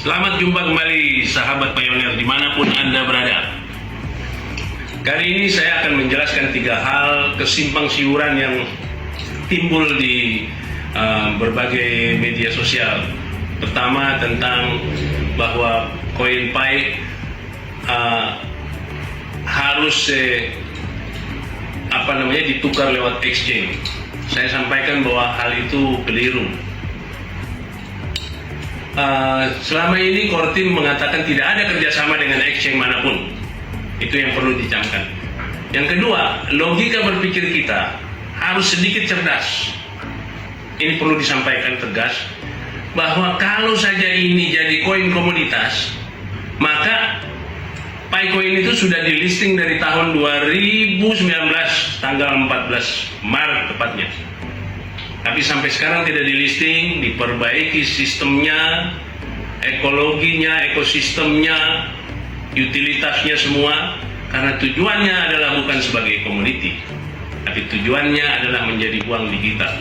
Selamat jumpa kembali sahabat pioner dimanapun Anda berada. Kali ini saya akan menjelaskan 3 hal kesimpang siuran yang timbul di berbagai media sosial. Pertama, tentang bahwa koin Pi harus ditukar lewat exchange. Saya sampaikan bahwa hal itu keliru. Selama ini core team mengatakan tidak ada kerjasama dengan exchange manapun. Itu yang perlu dicamkan. Yang kedua, logika berpikir kita harus sedikit cerdas. Ini perlu disampaikan tegas bahwa kalau saja ini jadi koin komoditas, maka Picoin itu sudah di listing dari tahun 2019 tanggal 14 Maret tepatnya. Tapi sampai sekarang tidak di listing, diperbaiki sistemnya, ekologinya, ekosistemnya, utilitasnya semua, karena tujuannya adalah bukan sebagai komoditi, tapi tujuannya adalah menjadi uang digital.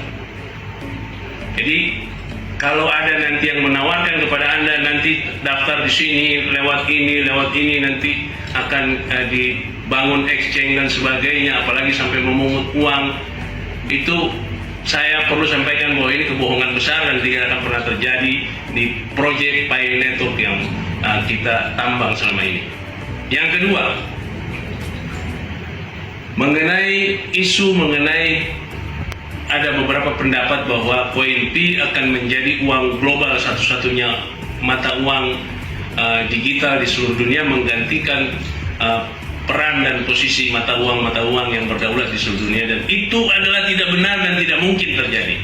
Jadi kalau ada nanti yang menawarkan kepada Anda nanti daftar di sini lewat ini nanti akan dibangun exchange dan sebagainya, apalagi sampai memungut uang, itu saya perlu sampaikan bahwa ini kebohongan besar dan tidak akan pernah terjadi di proyek Pi Network yang kita tambang selama ini. Yang kedua, mengenai ada beberapa pendapat bahwa koin Pi akan menjadi uang global satu-satunya mata uang digital di seluruh dunia, menggantikan peran dan posisi mata uang yang berdaulat di seluruh dunia, dan itu adalah tidak benar dan tidak mungkin terjadi.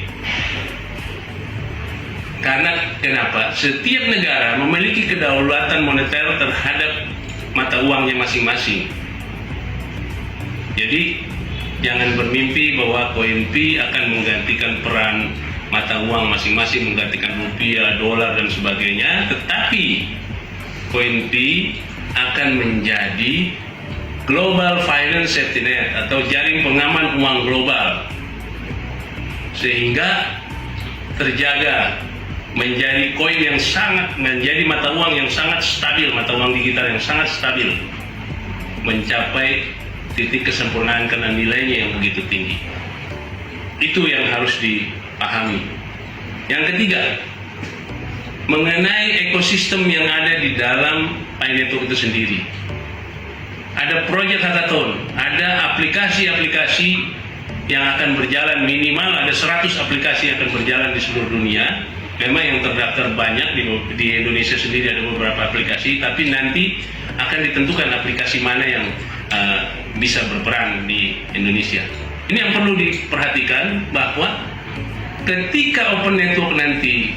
Karena kenapa? Setiap negara memiliki kedaulatan moneter terhadap mata uangnya masing-masing. Jadi jangan bermimpi bahwa koin Pi akan menggantikan peran mata uang masing-masing, menggantikan rupiah, dolar dan sebagainya. Tetapi koin Pi akan menjadi Global Finance Safety Net atau jaring pengaman uang global, sehingga terjaga menjadi koin yang menjadi mata uang yang sangat stabil, mata uang digital yang sangat stabil, mencapai titik kesempurnaan karena nilainya yang begitu tinggi. Itu yang harus dipahami. Yang ketiga, mengenai ekosistem yang ada di dalam Pi Network itu sendiri. Ada proyek hackathon, ada aplikasi-aplikasi yang akan berjalan, minimal ada 100 aplikasi yang akan berjalan di seluruh dunia. Memang yang terdaftar banyak di Indonesia sendiri ada beberapa aplikasi, tapi nanti akan ditentukan aplikasi mana yang bisa berperan di Indonesia. Ini yang perlu diperhatikan, bahwa ketika Open Network nanti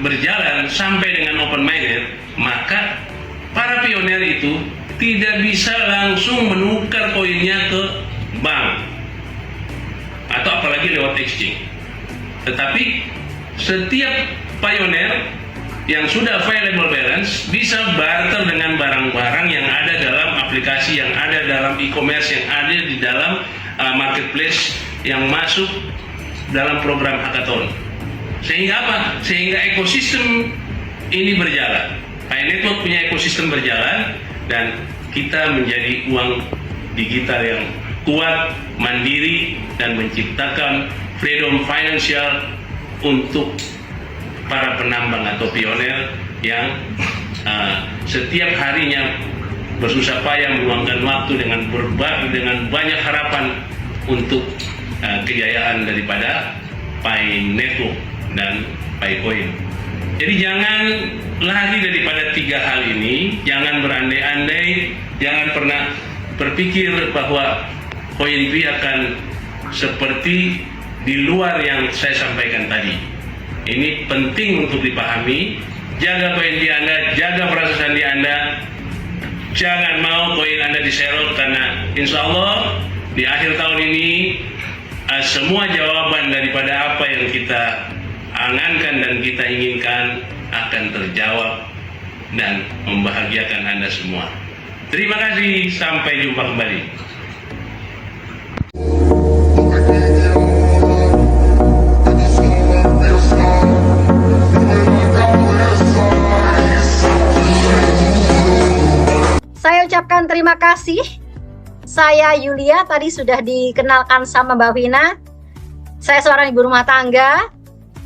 berjalan sampai dengan open mainnet, maka para pioner itu tidak bisa langsung menukar koinnya ke bank atau apalagi lewat exchange. Tetapi setiap pioner yang sudah available balance bisa barter dengan barang-barang yang ada dalam aplikasi, yang ada dalam e-commerce, yang ada di dalam marketplace yang masuk dalam program hackathon. Sehingga apa? Sehingga ekosistem ini berjalan. Pi Network punya ekosistem berjalan, dan kita menjadi uang digital yang kuat, mandiri, dan menciptakan freedom financial untuk para penambang atau pioner yang setiap harinya bersusah payah meluangkan waktu dengan banyak harapan untuk kejayaan daripada Pi Network dan Picoin. Jadi jangan lari daripada 3 hal ini, jangan berandai-andai, jangan pernah berpikir bahwa koin Pi akan seperti di luar yang saya sampaikan tadi. Ini penting untuk dipahami. Jaga koin Pi Anda, jaga perasaan di Anda. Jangan mau koin Anda diserot, karena insya Allah di akhir tahun ini semua jawaban daripada apa yang kita angankan dan kita inginkan akan terjawab dan membahagiakan Anda semua. Terima kasih, sampai jumpa kembali. It's all terima kasih. Saya Yulia, tadi sudah dikenalkan sama Mbak Vina. Saya seorang ibu rumah tangga.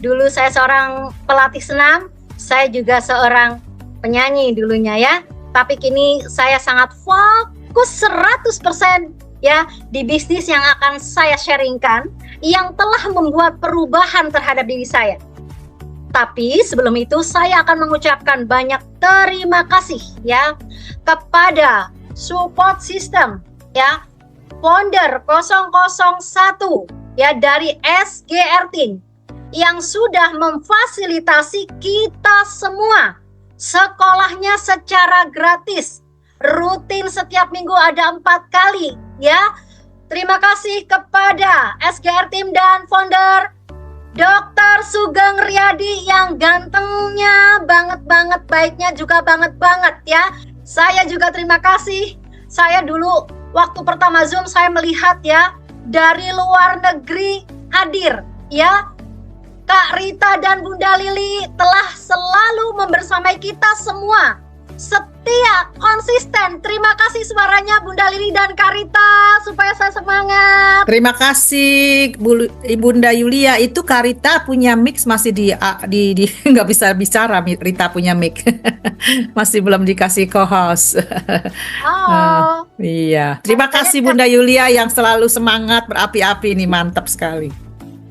Dulu saya seorang pelatih senam. Saya juga seorang penyanyi dulunya ya. Tapi kini saya sangat fokus 100% ya di bisnis yang akan saya sharingkan, yang telah membuat perubahan terhadap diri saya. Tapi sebelum itu saya akan mengucapkan banyak terima kasih ya kepada support system ya founder 001 ya dari SGR Team yang sudah memfasilitasi kita semua sekolahnya secara gratis, rutin setiap minggu ada 4 kali ya. Terima kasih kepada SGR Team dan founder Dr. Sugeng Riyadi yang gantengnya banget, baiknya juga banget ya. Saya juga terima kasih. Saya dulu waktu pertama Zoom saya melihat ya dari luar negeri hadir ya. Kak Rita dan Bunda Lili telah selalu membersamai kita semua. Setia, konsisten. Terima kasih suaranya Bunda Lili dan Kak Rita supaya saya semangat. Terima kasih Bunda Yulia. Itu Kak Rita punya mix masih di nggak bisa bicara. Rita punya mic masih belum dikasih co-host. Oh. Iya. Terima kasih Bunda Yulia yang selalu semangat berapi-api nih, mantap sekali.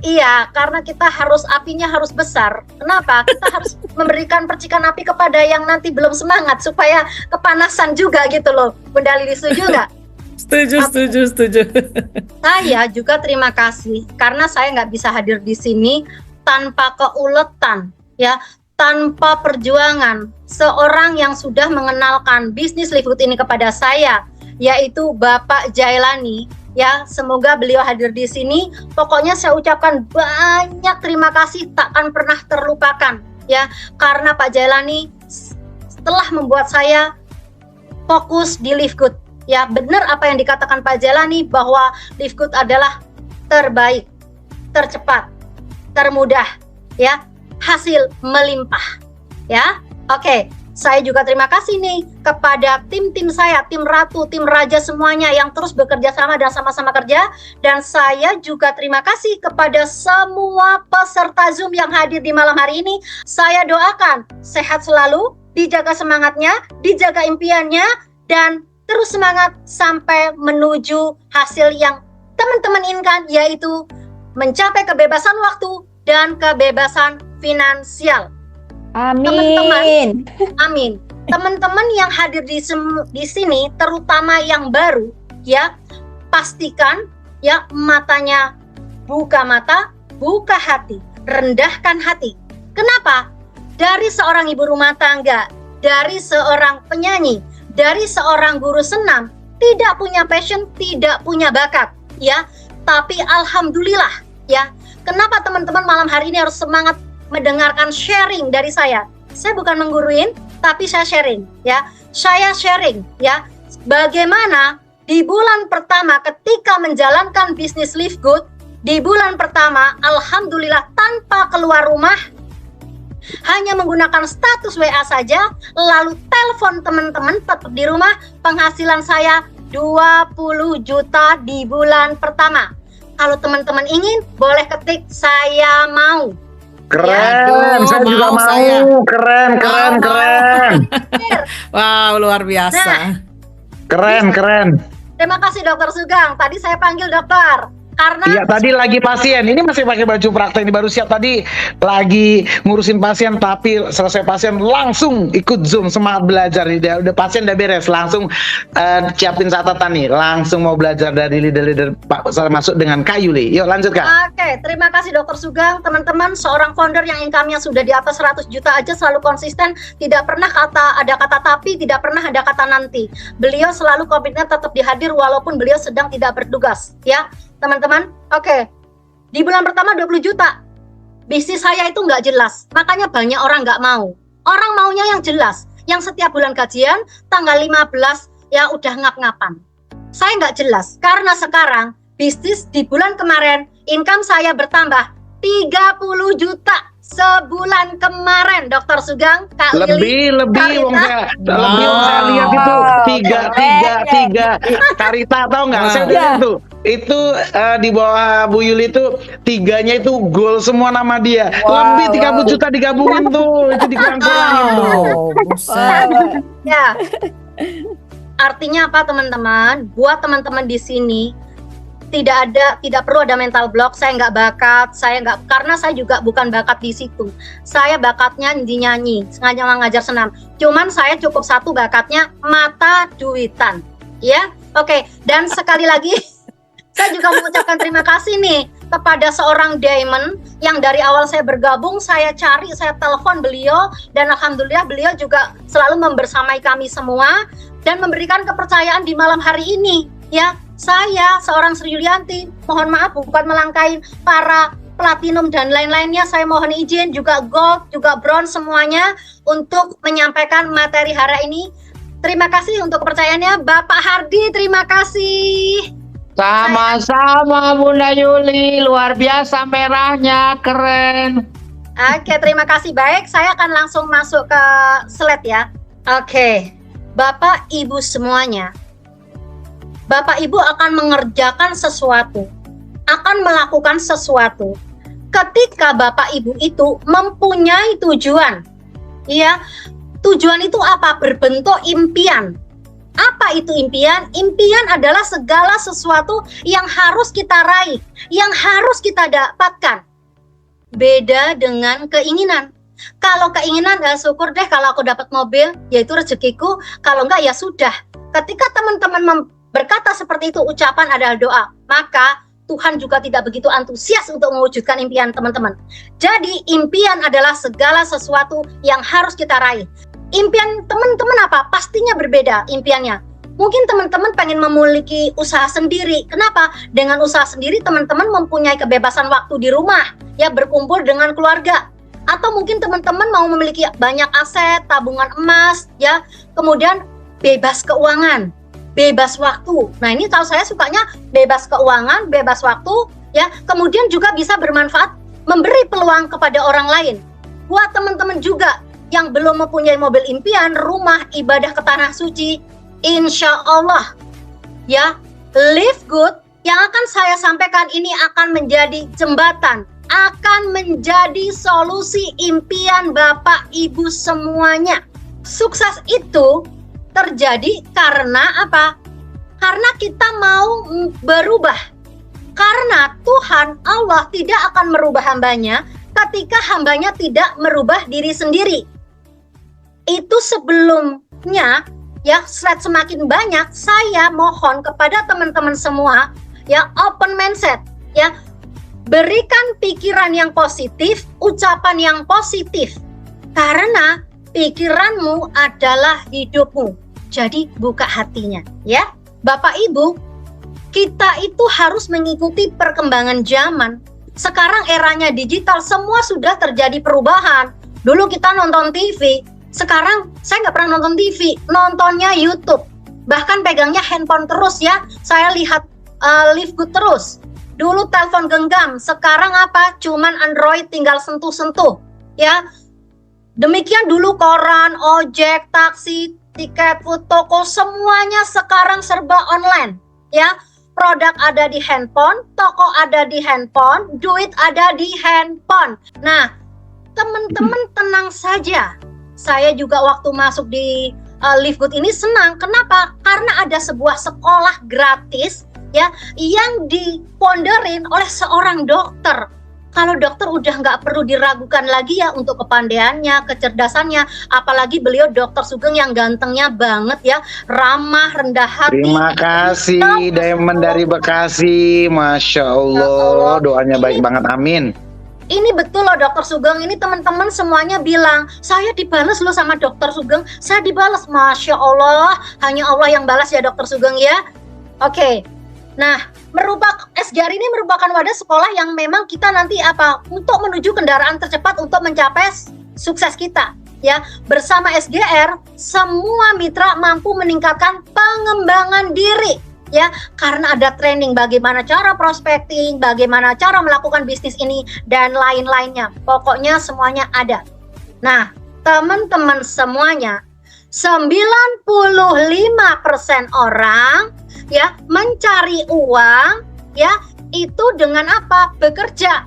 Iya, karena kita apinya harus besar. Kenapa? Kita harus memberikan percikan api kepada yang nanti belum semangat supaya kepanasan juga gitu loh. Bunda Lili setuju nggak? Setuju. Saya juga terima kasih karena saya nggak bisa hadir di sini tanpa keuletan, ya, tanpa perjuangan seorang yang sudah mengenalkan bisnis Livegood ini kepada saya, yaitu Bapak Jailani. Ya, semoga beliau hadir di sini. Pokoknya saya ucapkan banyak terima kasih, takkan pernah terlupakan ya, karena Pak Jailani telah membuat saya fokus di Livegood. Ya, benar apa yang dikatakan Pak Jailani bahwa Livegood adalah terbaik, tercepat, termudah, ya, hasil melimpah. Ya, oke. Saya juga terima kasih nih kepada tim-tim saya, tim Ratu, tim Raja semuanya yang terus bekerja sama dan sama-sama kerja. Dan saya juga terima kasih kepada semua peserta Zoom yang hadir di malam hari ini. Saya doakan sehat selalu, dijaga semangatnya, dijaga impiannya, dan terus semangat sampai menuju hasil yang teman-teman inginkan, yaitu mencapai kebebasan waktu dan kebebasan finansial. Amin. Amin. Teman-teman yang hadir di sini, terutama yang baru, ya, pastikan ya matanya buka mata, buka hati, rendahkan hati. Kenapa? Dari seorang ibu rumah tangga, dari seorang penyanyi, dari seorang guru senam, tidak punya passion, tidak punya bakat, ya. Tapi alhamdulillah, ya. Kenapa teman-teman malam hari ini harus semangat mendengarkan sharing dari saya? Saya bukan mengguruin, tapi saya sharing, ya. Saya sharing, ya. Bagaimana di bulan pertama ketika menjalankan bisnis Livegood, di bulan pertama, alhamdulillah tanpa keluar rumah, hanya menggunakan status WA saja, lalu telepon teman-teman tetap di rumah, penghasilan saya 20 juta di bulan pertama. Kalau teman-teman ingin, boleh ketik saya mau. Keren, ya, saya juga mau. Saya. Keren. Wow, luar biasa. Nah, Keren. Terima kasih Dokter Sugeng. Tadi saya panggil dokter karena Iya, tadi lagi pasien. Ini masih pakai baju praktek, ini baru siap tadi lagi ngurusin pasien, tapi selesai pasien langsung ikut Zoom, semangat belajar. Udah pasien udah beres, langsung siapin catatan nih, langsung mau belajar dari leader Pak, masuk dengan Kak Yuli. Yuk lanjut Kak. Oke, terima kasih Dokter Sugeng. Teman-teman, seorang founder yang income-nya sudah di atas 100 juta aja selalu konsisten, tidak pernah ada kata tapi, tidak pernah ada kata nanti. Beliau selalu komitmen tetap dihadir walaupun beliau sedang tidak bertugas, ya. Teman-teman, oke. Di bulan pertama 20 juta. Bisnis saya itu nggak jelas, makanya banyak orang nggak mau. Orang maunya yang jelas, yang setiap bulan gajian, tanggal 15, ya udah ngap-ngapan. Saya nggak jelas, karena sekarang bisnis di bulan kemarin, income saya bertambah 30 juta sebulan kemarin, Dr. Sugeng, Kak Lili, lebih wong saya lihat itu tiga Karita, tahu nggak? Saya lihat tuh itu di bawah Bu Yuli itu 3-nya itu gol semua nama dia. Lebih 30 juta digabungin tuh, itu dikurang-kurangin tuh. Ya. Artinya apa, teman-teman? Buat teman-teman di sini tidak perlu ada mental block. Saya nggak bakat, karena saya juga bukan bakat di situ. Saya bakatnya nyanyi, sengaja ngajar senam. Cuman saya cukup satu bakatnya, mata duitan. Ya, oke. Dan sekali lagi, saya juga mengucapkan terima kasih nih kepada seorang Diamond yang dari awal saya bergabung, saya cari, saya telepon beliau, dan alhamdulillah beliau juga selalu membersamai kami semua dan memberikan kepercayaan di malam hari ini. Ya, saya seorang Sri Yulianti, mohon maaf bukan melangkahi para platinum dan lain-lainnya. Saya mohon izin juga gold, juga bronze semuanya untuk menyampaikan materi hari ini. Terima kasih untuk kepercayaannya, Bapak Hardi. Terima kasih. Sama-sama Bunda Yuli, luar biasa merahnya, keren. Oke, terima kasih. Baik, saya akan langsung masuk ke slide ya. Oke, Bapak Ibu semuanya, Bapak Ibu akan mengerjakan sesuatu, akan melakukan sesuatu ketika Bapak Ibu itu mempunyai tujuan. Ya, tujuan itu apa? Berbentuk impian. Apa itu impian? Impian adalah segala sesuatu yang harus kita raih, yang harus kita dapatkan. Beda dengan keinginan. Kalau keinginan, syukur deh kalau aku dapat mobil, yaitu rezekiku. Kalau enggak, ya sudah. Ketika teman-teman berkata seperti itu, ucapan adalah doa, maka Tuhan juga tidak begitu antusias untuk mewujudkan impian teman-teman. Jadi impian adalah segala sesuatu yang harus kita raih. Impian teman-teman apa? Pastinya berbeda impiannya. Mungkin teman-teman pengen memiliki usaha sendiri. Kenapa? Dengan usaha sendiri teman-teman mempunyai kebebasan waktu di rumah, ya, berkumpul dengan keluarga. Atau mungkin teman-teman mau memiliki banyak aset, tabungan emas, ya, kemudian bebas keuangan, bebas waktu. Nah, ini kalau saya sukanya bebas keuangan, bebas waktu, ya. Kemudian juga bisa bermanfaat, memberi peluang kepada orang lain. Buat teman-teman juga yang belum mempunyai mobil impian, rumah, ibadah ke tanah suci, insya Allah, ya, Live Good yang akan saya sampaikan ini akan menjadi jembatan, akan menjadi solusi impian Bapak Ibu semuanya. Sukses itu terjadi karena apa? Karena kita mau berubah. Karena Tuhan Allah tidak akan merubah hambanya ketika hambanya tidak merubah diri sendiri. Itu sebelumnya, ya, slide semakin banyak, saya mohon kepada teman-teman semua, ya, open mindset, ya, berikan pikiran yang positif, ucapan yang positif, karena pikiranmu adalah hidupmu. Jadi buka hatinya, ya. Bapak Ibu, kita itu harus mengikuti perkembangan zaman. Sekarang eranya digital, semua sudah terjadi perubahan. Dulu kita nonton TV, sekarang saya nggak pernah nonton TV, nontonnya YouTube. Bahkan pegangnya handphone terus, ya. Saya lihat Live Good terus. Dulu telepon genggam, sekarang apa? Cuman Android tinggal sentuh-sentuh, ya. Demikian dulu koran, ojek, taksi, tiket, food, toko, semuanya sekarang serba online, ya. Produk ada di handphone, toko ada di handphone, duit ada di handphone. Nah, teman-teman tenang saja. Saya juga waktu masuk di Live Good ini senang. Kenapa? Karena ada sebuah sekolah gratis, ya, yang diponderin oleh seorang dokter. Kalau dokter udah nggak perlu diragukan lagi, ya, untuk kepandaiannya, kecerdasannya. Apalagi beliau Dr. Sugeng yang gantengnya banget, ya, ramah, rendah hati. Terima kasih Diamond dari Bekasi, Masya Allah, doanya baik banget, amin. Ini betul loh Dr. Sugeng, ini teman-teman semuanya bilang, saya dibalas loh sama Dr. Sugeng, saya dibalas, Masya Allah, hanya Allah yang balas ya Dr. Sugeng, ya. Oke, nah, SGR ini merupakan wadah sekolah yang memang kita nanti apa? Untuk menuju kendaraan tercepat untuk mencapai sukses kita, ya. Bersama SGR, semua mitra mampu meningkatkan pengembangan diri, ya, karena ada training bagaimana cara prospecting, bagaimana cara melakukan bisnis ini, dan lain-lainnya. Pokoknya semuanya ada. Nah, teman-teman semuanya, 95% orang ya mencari uang ya itu dengan apa? Bekerja.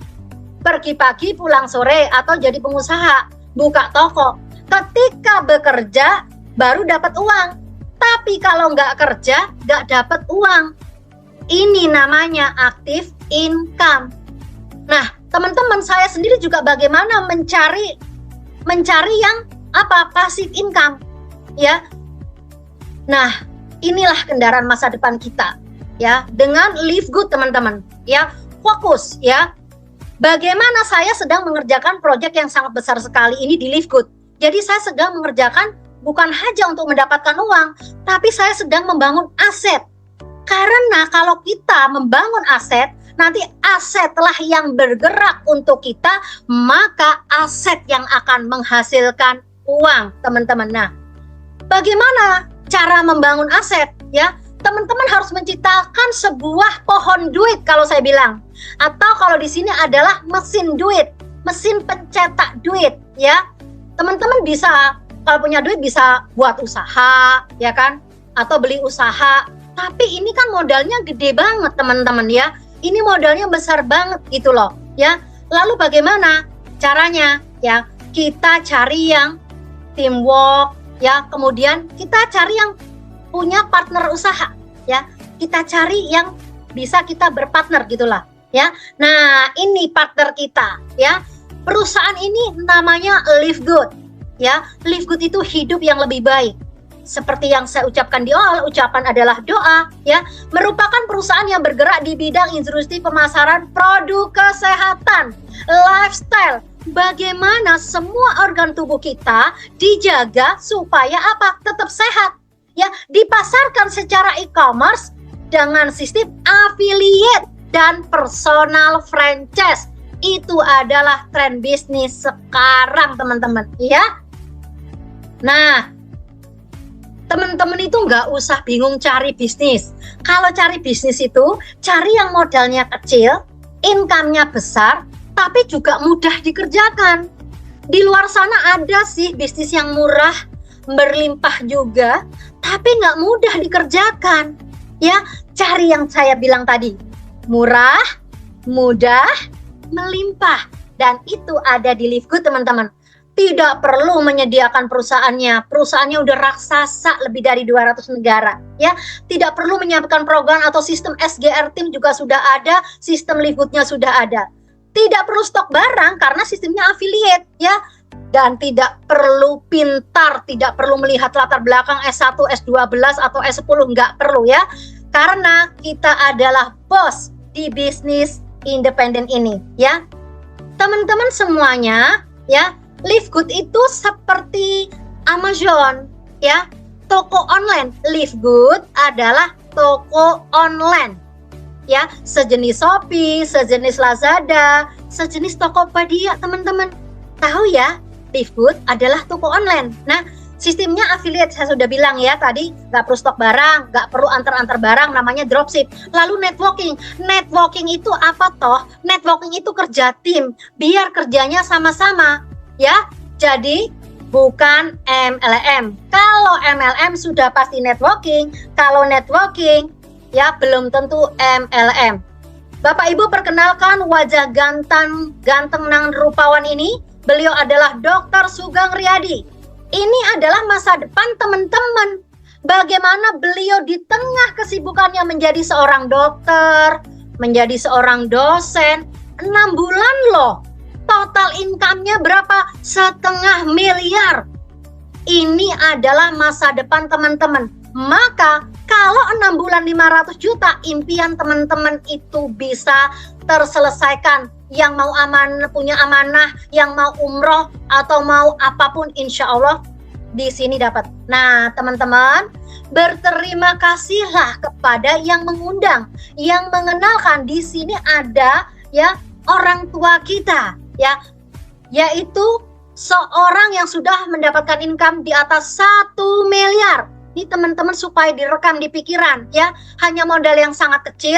Pergi pagi, pulang sore, atau jadi pengusaha, buka toko. Ketika bekerja baru dapat uang. Tapi kalau nggak kerja, nggak dapat uang. Ini namanya active income. Nah, teman-teman, saya sendiri juga bagaimana mencari yang apa? Passive income, ya. Nah, inilah kendaraan masa depan kita, ya. Dengan Live Good, teman-teman, ya. Fokus, ya. Bagaimana saya sedang mengerjakan proyek yang sangat besar sekali ini di Live Good. Jadi saya sedang mengerjakan bukan hanya untuk mendapatkan uang, tapi saya sedang membangun aset. Karena kalau kita membangun aset, nanti asetlah yang bergerak untuk kita, maka aset yang akan menghasilkan uang, teman-teman. Nah, bagaimana cara membangun aset? Ya, teman-teman harus menciptakan sebuah pohon duit kalau saya bilang, atau kalau di sini adalah mesin duit, mesin pencetak duit, ya. Teman-teman bisa kalau punya duit bisa buat usaha, ya kan? Atau beli usaha. Tapi ini kan modalnya gede banget, teman-teman, ya. Ini modalnya besar banget gitu loh, ya. Lalu bagaimana caranya? Ya, kita cari yang teamwork, ya. Kemudian kita cari yang punya partner usaha, ya. Kita cari yang bisa kita berpartner gitulah, ya. Nah, ini partner kita, ya. Perusahaan ini namanya Live Good. Ya, Live Good itu hidup yang lebih baik. Seperti yang saya ucapkan di awal, ucapan adalah doa, ya. Merupakan perusahaan yang bergerak di bidang industri pemasaran produk kesehatan, lifestyle. Bagaimana semua organ tubuh kita dijaga supaya apa? Tetap sehat. Ya, dipasarkan secara e-commerce dengan sistem affiliate dan personal franchise. Itu adalah tren bisnis sekarang, teman-teman, ya. Nah, teman-teman itu nggak usah bingung cari bisnis. Kalau cari bisnis itu, cari yang modalnya kecil, income-nya besar, tapi juga mudah dikerjakan. Di luar sana ada sih bisnis yang murah, berlimpah juga, tapi nggak mudah dikerjakan. Ya, cari yang saya bilang tadi, murah, mudah, melimpah, dan itu ada di Live Good, teman-teman. Tidak perlu menyediakan perusahaannya udah raksasa lebih dari 200 negara, ya. Tidak perlu menyiapkan program atau sistem SGR Team juga sudah ada, sistem Live Good-nya sudah ada. Tidak perlu stok barang karena sistemnya affiliate, ya. Dan tidak perlu pintar, tidak perlu melihat latar belakang S1, S12 atau S10, nggak perlu, ya. Karena kita adalah bos di bisnis independen ini, ya. Teman-teman semuanya, ya. Live Good itu seperti Amazon, ya, toko online. Live Good adalah toko online, ya, sejenis Shopee, sejenis Lazada, sejenis Tokopedia, teman-teman. Tahu ya, Live Good adalah toko online. Nah, sistemnya affiliate, saya sudah bilang ya tadi, nggak perlu stok barang, nggak perlu antar-antar barang, namanya dropship. Lalu networking. Networking itu apa toh? Networking itu kerja tim, biar kerjanya sama-sama. Ya, jadi bukan MLM. Kalau MLM sudah pasti networking, kalau networking ya belum tentu MLM. Bapak Ibu, perkenalkan wajah ganteng nan rupawan ini. Beliau adalah Dr. Sugeng Riyadi. Ini adalah masa depan teman-teman. Bagaimana beliau di tengah kesibukannya menjadi seorang dokter, menjadi seorang dosen, 6 bulan loh. Total income-nya berapa? 1,5 miliar. Ini adalah masa depan teman-teman. Maka kalau 6 bulan 500 juta, impian teman-teman itu bisa terselesaikan. Yang mau punya amanah, yang mau umroh atau mau apapun, insya Allah di sini dapat. Nah, teman-teman, berterima kasihlah kepada yang mengundang, yang mengenalkan. Di sini ada ya orang tua kita, ya, yaitu seorang yang sudah mendapatkan income di atas 1 miliar. Ini teman-teman supaya direkam di pikiran ya. Hanya modal yang sangat kecil,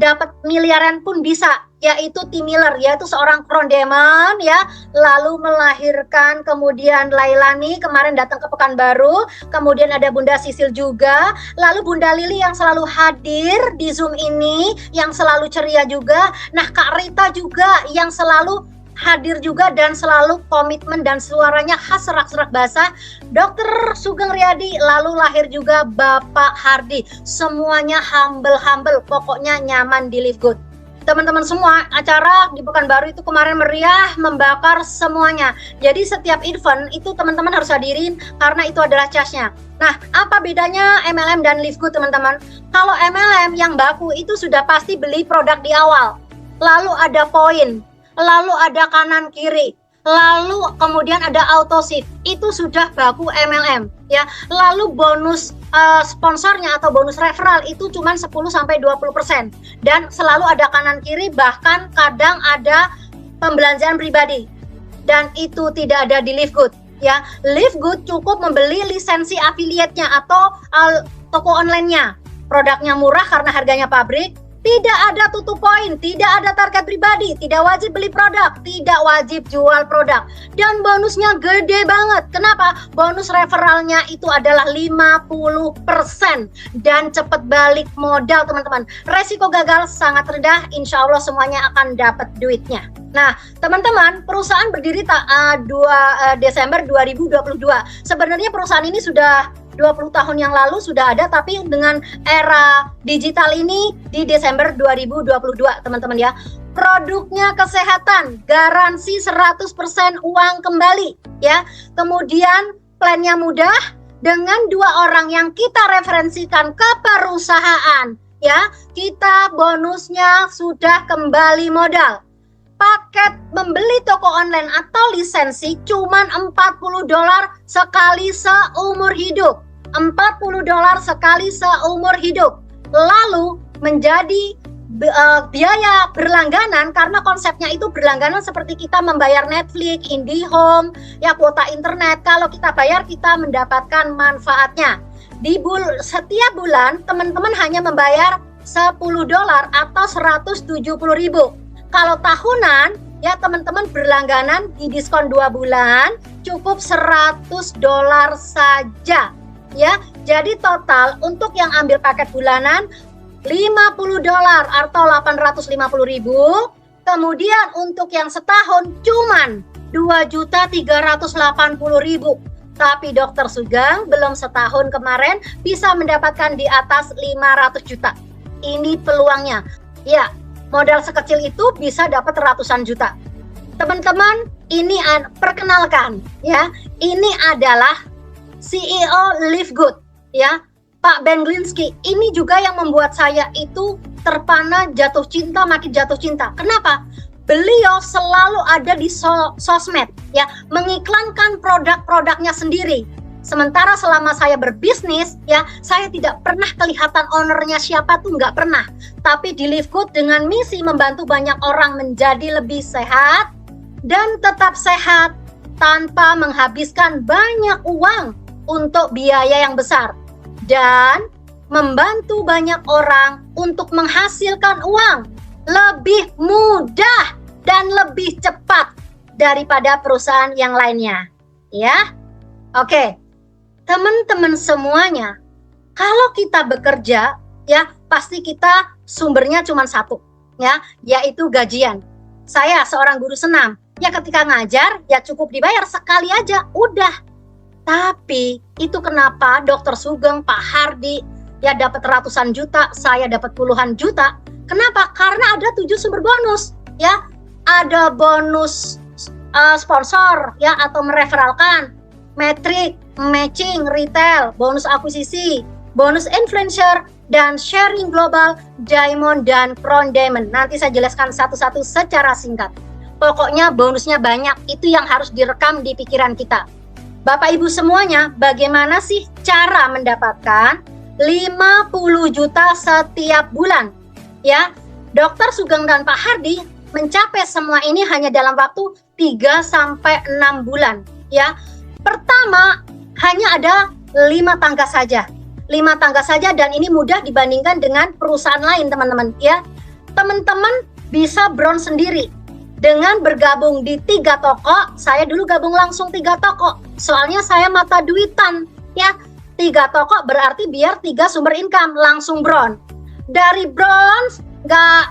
dapat miliaran pun bisa. Yaitu Tim Miller, yaitu seorang crown demon ya, lalu melahirkan kemudian Lailani kemarin datang ke Pekanbaru, kemudian ada Bunda Sisil juga, lalu Bunda Lili yang selalu hadir di Zoom ini, yang selalu ceria juga. Nah, Kak Rita juga yang selalu hadir juga dan selalu komitmen dan suaranya khas serak-serak basah. Dr. Sugeng Riyadi, lalu lahir juga Bapak Hardi. Semuanya humble, pokoknya nyaman di Live Good. Teman-teman semua, acara di Pekanbaru itu kemarin meriah, membakar semuanya. Jadi setiap event itu teman-teman harus hadirin karena itu adalah casnya. Nah, apa bedanya MLM dan Live Good, teman-teman? Kalau MLM yang baku itu sudah pasti beli produk di awal. Lalu ada poin, lalu ada kanan kiri, lalu kemudian ada auto shift. Itu sudah baku MLM ya. Lalu bonus sponsornya atau bonus referral itu cuma 10-20% dan selalu ada kanan kiri, bahkan kadang ada pembelanjaan pribadi dan itu tidak ada di Live Good ya. Live Good cukup membeli lisensi affiliate-nya atau toko online-nya. Produknya murah karena harganya pabrik. Tidak ada tutup poin, tidak ada target pribadi, tidak wajib beli produk, tidak wajib jual produk. Dan bonusnya gede banget. Kenapa? Bonus referralnya itu adalah 50% dan cepat balik modal, teman-teman. Resiko gagal sangat rendah, insya Allah semuanya akan dapat duitnya. Nah, teman-teman, perusahaan berdiri 2 Desember 2022. Sebenarnya perusahaan ini sudah 20 tahun yang lalu sudah ada, tapi dengan era digital ini di Desember 2022, teman-teman ya. Produknya kesehatan, garansi 100% uang kembali ya. Kemudian plannya mudah dengan 2 orang yang kita referensikan ke perusahaan ya. Kita bonusnya sudah kembali modal. Paket membeli toko online atau lisensi cuman $40 sekali seumur hidup. $40 sekali seumur hidup. Lalu menjadi biaya berlangganan karena konsepnya itu berlangganan seperti kita membayar Netflix, IndiHome, ya kuota internet. Kalau kita bayar kita mendapatkan manfaatnya. Setiap bulan teman-teman hanya membayar $10 atau 170.000. Kalau tahunan ya teman-teman berlangganan di diskon 2 bulan cukup $100 saja ya. Jadi total untuk yang ambil paket bulanan $50 atau 850.000. Kemudian untuk yang setahun cuman 2.380.000. Tapi Dr. Sugeng belum setahun kemarin bisa mendapatkan di atas 500 juta. Ini peluangnya. Ya, modal sekecil itu bisa dapat ratusan juta. Teman-teman, ini perkenalkan ya. Ini adalah CEO Live Good ya, Pak Ben Glinsky. Ini juga yang membuat saya itu terpana jatuh cinta, makin jatuh cinta. Kenapa? Beliau selalu ada di sosmed ya, mengiklankan produk-produknya sendiri. Sementara selama saya berbisnis ya, saya tidak pernah kelihatan ownernya siapa tuh, nggak pernah. Tapi di Live Good dengan misi membantu banyak orang menjadi lebih sehat dan tetap sehat tanpa menghabiskan banyak uang untuk biaya yang besar dan membantu banyak orang untuk menghasilkan uang lebih mudah dan lebih cepat daripada perusahaan yang lainnya ya. Oke. Teman-teman semuanya, kalau kita bekerja ya pasti kita sumbernya cuma satu ya, yaitu gajian. Saya seorang guru senam, ya ketika ngajar ya cukup dibayar sekali aja udah. Tapi itu kenapa Dr. Sugeng, Pak Hardi ya dapat ratusan juta, saya dapat puluhan juta. Kenapa? Karena ada 7 sumber bonus ya. Ada bonus sponsor ya atau mereferalkan, metrik, matching, retail, bonus akuisisi, bonus influencer, dan sharing global, diamond, dan crown diamond. Nanti saya jelaskan satu-satu secara singkat. Pokoknya bonusnya banyak, itu yang harus direkam di pikiran kita. Bapak Ibu semuanya, bagaimana sih cara mendapatkan 50 juta setiap bulan? Ya, Dr. Sugeng dan Pak Hardi mencapai semua ini hanya dalam waktu 3-6 bulan. Ya, pertama hanya ada 5 tangga saja. 5 tangga saja, dan ini mudah dibandingkan dengan perusahaan lain, teman-teman ya. Teman-teman bisa bronze sendiri dengan bergabung di 3 toko. Saya dulu gabung langsung 3 toko, soalnya saya mata duitan ya. 3 toko berarti biar 3 sumber income, langsung bronze. Dari bronze nggak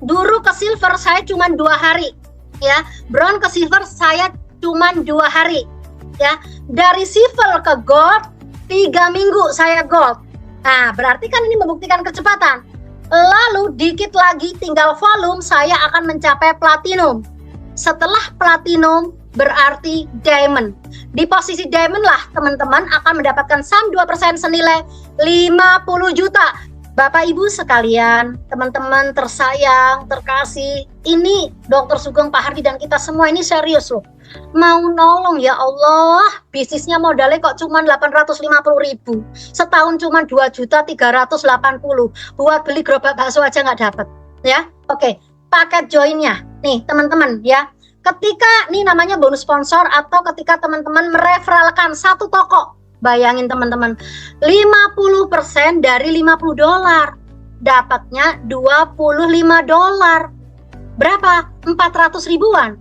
dulu ke silver saya cuma 2 hari ya. Bronze ke silver saya cuma 2 hari ya. Dari silver ke gold 3 minggu saya gold. Nah, berarti kan ini membuktikan kecepatan. Lalu dikit lagi tinggal volume, saya akan mencapai platinum. Setelah platinum berarti diamond. Di posisi diamond lah teman-teman akan mendapatkan saham 2% senilai 50 juta. Bapak Ibu sekalian, teman-teman tersayang, terkasih, ini Dr. Sugeng, Pak Hardi, dan kita semua ini serius loh. Mau nolong ya Allah, bisnisnya modalnya kok cuma 850.000, setahun cuma 2.380.000, buat beli gerobak bakso aja nggak dapat ya. Oke, paket joinnya nih teman-teman ya. Ketika nih namanya bonus sponsor, atau ketika teman-teman mereferalkan 1 toko, bayangin teman-teman, 50% dari $50 dapatnya $25, berapa? 400 ribuan.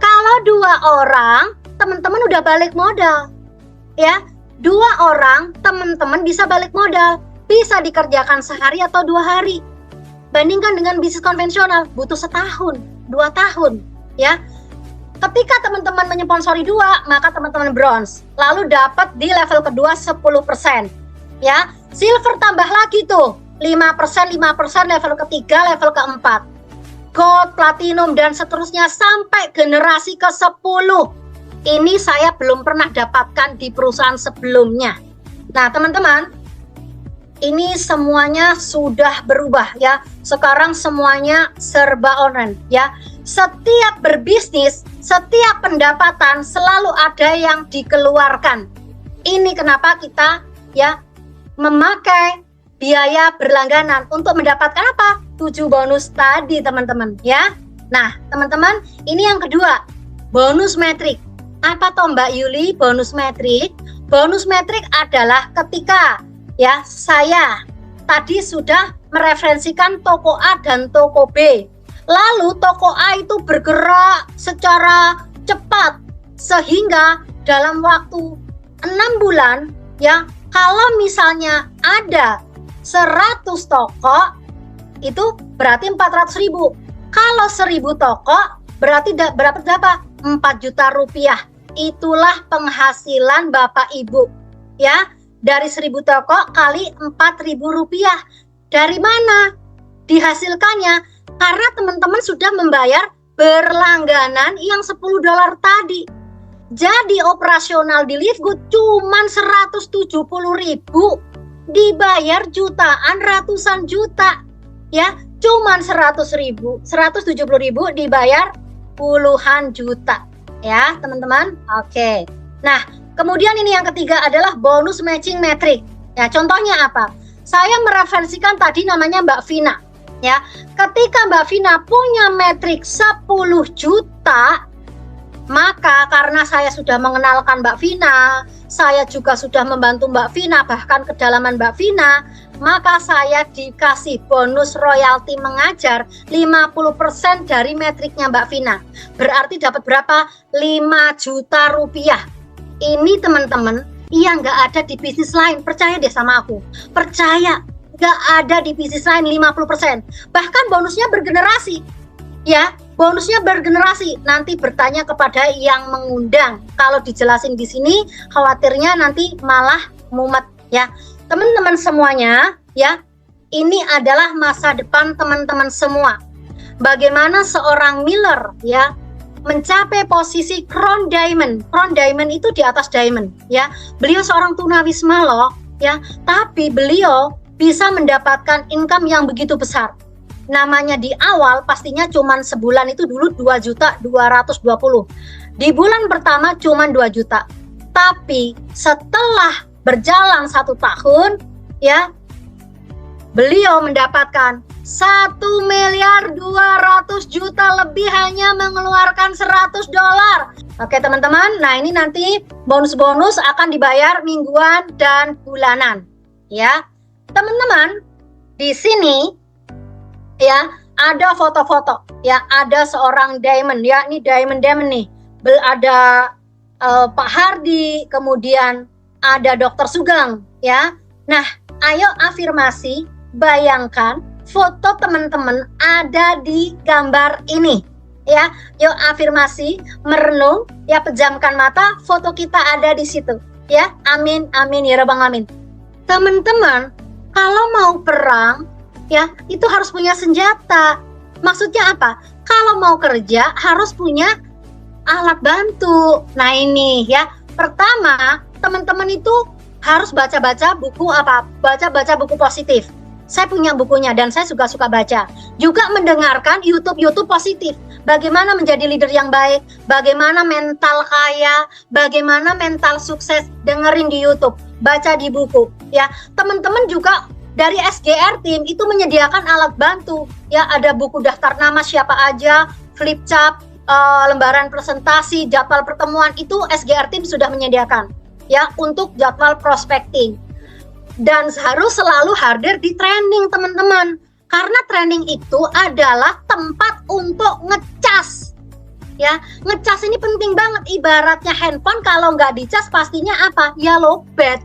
Kalau 2 orang, teman-teman udah balik modal ya. 2 orang, teman-teman bisa balik modal, bisa dikerjakan sehari atau 2 hari. Bandingkan dengan bisnis konvensional, butuh setahun, 2 tahun ya. Ketika teman-teman menyponsori 2, maka teman-teman bronze, lalu dapat di level kedua 10% ya. Silver tambah lagi tuh 5%, level ketiga, level keempat, gold, platinum, dan seterusnya sampai generasi ke-10. Ini saya belum pernah dapatkan di perusahaan sebelumnya. Nah teman-teman, ini semuanya sudah berubah ya. Sekarang semuanya serba online ya. Setiap berbisnis, setiap pendapatan selalu ada yang dikeluarkan. Ini kenapa kita ya memakai biaya berlangganan untuk mendapatkan apa? 7 bonus tadi teman-teman ya. Nah teman-teman, ini yang kedua, bonus metrik. Apa toh Mbak Yuli bonus metrik? Bonus metrik adalah ketika ya saya tadi sudah mereferensikan toko A dan toko B, lalu toko A itu bergerak secara cepat sehingga dalam waktu 6 bulan ya, kalau misalnya ada 100 toko itu berarti 400.000. Kalau 1.000 toko berarti berapa? 4 juta rupiah. Itulah penghasilan Bapak Ibu ya. Dari 1.000 toko kali 4.000 rupiah. Dari mana dihasilkannya? Karena teman-teman sudah membayar berlangganan yang $10 tadi. Jadi operasional di Livegood cuman 170.000, dibayar jutaan, ratusan juta ya. Cuman 170.000 dibayar puluhan juta ya teman-teman. Oke. Nah kemudian ini yang ketiga adalah bonus matching metric ya. Contohnya apa? Saya mereferensikan tadi namanya Mbak Vina ya. Ketika Mbak Vina punya metrik 10 juta, maka karena saya sudah mengenalkan Mbak Vina, saya juga sudah membantu Mbak Vina, bahkan kedalaman Mbak Vina, maka saya dikasih bonus royalti mengajar 50% dari metriknya Mbak Vina. Berarti dapat berapa? 5 juta rupiah. Ini teman-teman yang nggak ada di bisnis lain. Percaya deh sama aku. Percaya, nggak ada di bisnis lain 50%. Bahkan bonusnya bergenerasi. Ya, bonusnya bergenerasi. Nanti bertanya kepada yang mengundang. Kalau dijelasin di sini, khawatirnya nanti malah mumet ya. Teman-teman semuanya ya, ini adalah masa depan teman-teman semua. Bagaimana seorang Miller ya mencapai posisi Crown Diamond. Crown Diamond itu di atas Diamond ya. Beliau seorang tunawisma loh ya, tapi beliau bisa mendapatkan income yang begitu besar. Namanya di awal pastinya cuman sebulan itu dulu 2.220.000. Di bulan pertama cuman 2 juta. Tapi setelah berjalan 1 tahun ya, beliau mendapatkan 1.200.000.000 lebih hanya mengeluarkan $100. Oke teman-teman, nah ini nanti bonus-bonus akan dibayar mingguan dan bulanan. Ya, teman-teman, di sini ya ada foto-foto, ya ada seorang diamond, ya ini diamond nih, ada Pak Hardi, kemudian ada Dokter Sugeng, ya. Nah, ayo afirmasi, bayangkan foto teman-teman ada di gambar ini. Ya, yuk afirmasi, merenung, ya pejamkan mata, foto kita ada di situ. Ya, amin, amin, ya rabbal alamin. Teman-teman, kalau mau perang, ya itu harus punya senjata. Maksudnya apa? Kalau mau kerja harus punya alat bantu. Nah ini ya, pertama teman-teman itu harus baca-baca buku apa? Baca-baca buku positif. Saya punya bukunya dan saya suka baca. Juga mendengarkan YouTube positif. Bagaimana menjadi leader yang baik, bagaimana mental kaya, bagaimana mental sukses, dengerin di YouTube, baca di buku. Ya, teman-teman juga dari SGR Team itu menyediakan alat bantu. Ya, ada buku daftar nama siapa aja, flip chart, lembaran presentasi, jadwal pertemuan itu SGR Team sudah menyediakan. Ya, untuk jadwal prospecting. Dan harus selalu hadir di training teman-teman, karena training itu adalah tempat untuk ngecas. Ya, ngecas ini penting banget. Ibaratnya handphone kalau nggak dicas pastinya apa? Ya lowbat.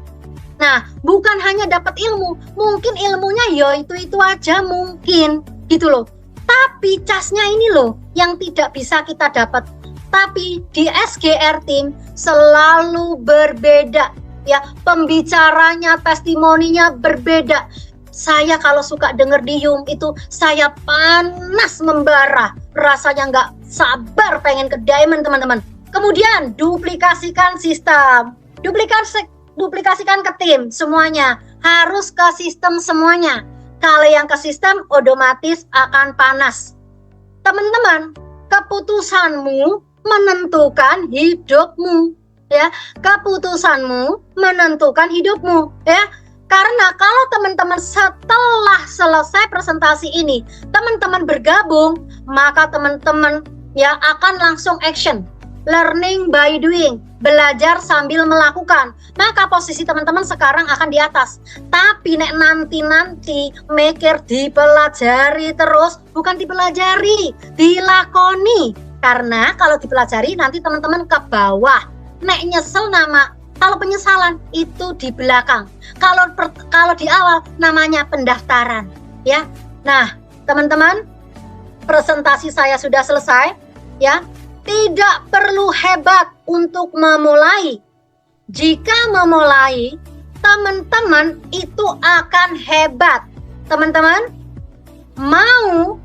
Nah, bukan hanya dapat ilmu, mungkin ilmunya ya itu aja mungkin, gitu loh. Tapi casnya ini loh yang tidak bisa kita dapat. Tapi di SGR Team selalu berbeda. Ya, pembicaranya, testimoninya berbeda. Saya kalau suka denger di Zoom itu saya panas membara, rasanya nggak sabar pengen ke Diamond teman-teman. Kemudian duplikasikan sistem, duplikasikan ke tim semuanya, harus ke sistem semuanya. Kalau yang ke sistem otomatis akan panas. Teman-teman, keputusanmu menentukan hidupmu. Ya, keputusanmu menentukan hidupmu, ya. Karena kalau teman-teman setelah selesai presentasi ini, teman-teman bergabung, maka teman-teman ya akan langsung action. Learning by doing, belajar sambil melakukan. Maka posisi teman-teman sekarang akan di atas. Tapi nek nanti mikir dipelajari terus, bukan dipelajari, dilakoni. Karena kalau dipelajari nanti teman-teman ke bawah. Nek nyesel kalau penyesalan itu di belakang. Kalau di awal namanya pendaftaran, ya. Nah, teman-teman, presentasi saya sudah selesai, ya. Tidak perlu hebat untuk memulai. Jika memulai, teman-teman itu akan hebat. Teman-teman, mau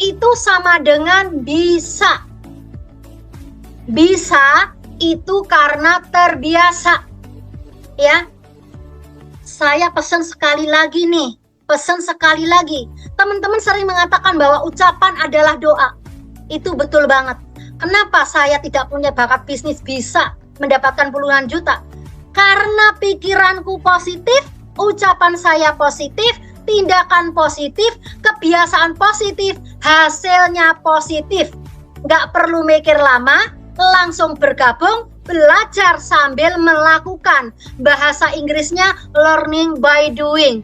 itu sama dengan bisa. Bisa itu karena terbiasa. Ya. Saya pesan sekali lagi nih. Teman-teman sering mengatakan bahwa ucapan adalah doa. Itu betul banget. Kenapa saya tidak punya bakat bisnis bisa mendapatkan puluhan juta? Karena pikiranku positif, ucapan saya positif, tindakan positif, kebiasaan positif, hasilnya positif. Nggak perlu mikir lama, langsung bergabung, belajar sambil melakukan. Bahasa Inggrisnya learning by doing.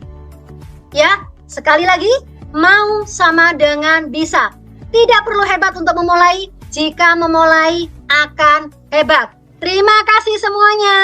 Ya, sekali lagi, mau sama dengan bisa. Tidak perlu hebat untuk memulai, jika memulai akan hebat. Terima kasih semuanya.